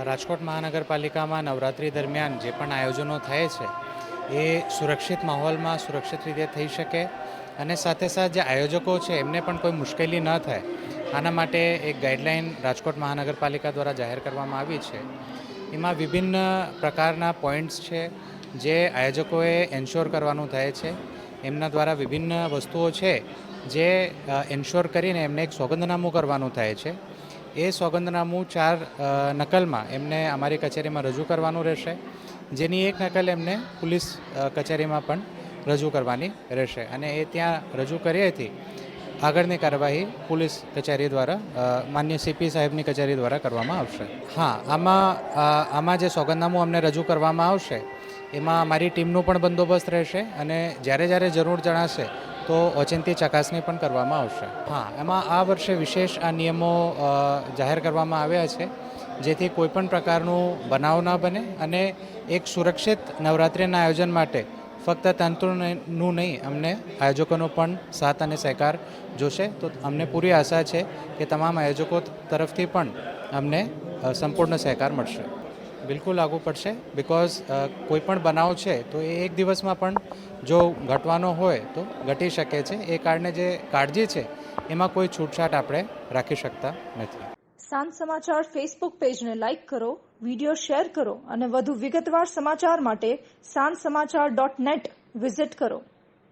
રાજકોટ મહાનગરપાલિકામાં નવરાત્રિ દરમિયાન જે પણ આયોજનો થાય છે એ સુરક્ષિત માહોલમાં સુરક્ષિત રીતે થઈ શકે અને સાથે સાથે જે આયોજકો છે એમને પણ કોઈ મુશ્કેલી ન થાય આના માટે એક ગાઈડલાઇન રાજકોટ મહાનગરપાલિકા દ્વારા જાહેર કરવામાં આવી છે. એમાં વિભિન્ન પ્રકારના પોઈન્ટ્સ છે જે આયોજકોએ એન્શ્યોર કરવાનું થાય છે. એમના દ્વારા વિભિન્ન વસ્તુઓ છે જે એન્શ્યોર કરીને એમને એક સોગંદનામું કરવાનું થાય છે. એ સોગંદનામું 4 નકલમાં એમને અમારી કચેરીમાં રજૂ કરવાનું રહેશે, જેની એક નકલ એમને પોલીસ કચેરીમાં પણ રજૂ કરવાની રહેશે અને એ ત્યાં રજૂ કર્યાથી આગળની કાર્યવાહી પોલીસ કચેરી દ્વારા માન્ય સીપી સાહેબની કચેરી દ્વારા કરવામાં આવશે. હા, આમાં જે સોગંદનામું અમને રજૂ કરવામાં આવશે એમાં અમારી ટીમનું પણ બંદોબસ્ત રહેશે અને જ્યારે જરૂર જણાશે તો ઓચિંતી ચકાસણી પણ કરવામાં આવશે. હા, એમાં આ વર્ષે વિશેષ આ નિયમો જાહેર કરવામાં આવ્યા છે જેથી કોઈપણ પ્રકારનું બનાવ ન બને અને એક સુરક્ષિત નવરાત્રિના આયોજન માટે ફક્ત તંત્રનું નહીં, અમને આયોજકોનો પણ સાથ અને સહકાર જોશે. તો અમને પૂરી આશા છે કે તમામ આયોજકો તરફથી પણ અમને સંપૂર્ણ સહકાર મળશે. બિલકુલ લાગુ પડશે, બિકોઝ કોઈ પણ બનાવ છે તો એ એક દિવસમાં પણ જો ઘટવાનો હોય તો ઘટી શકે છે. એ કારણે જે કાળજી છે એમાં કોઈ છૂટછાટ આપણે રાખી શકતા નથી. સાંજ સમાચાર ફેસબુક પેજને લાઇક કરો, વિડીયો શેર કરો અને વધુ વિગતવાર સમાચાર માટે sanssamachar.net વિઝિટ કરો.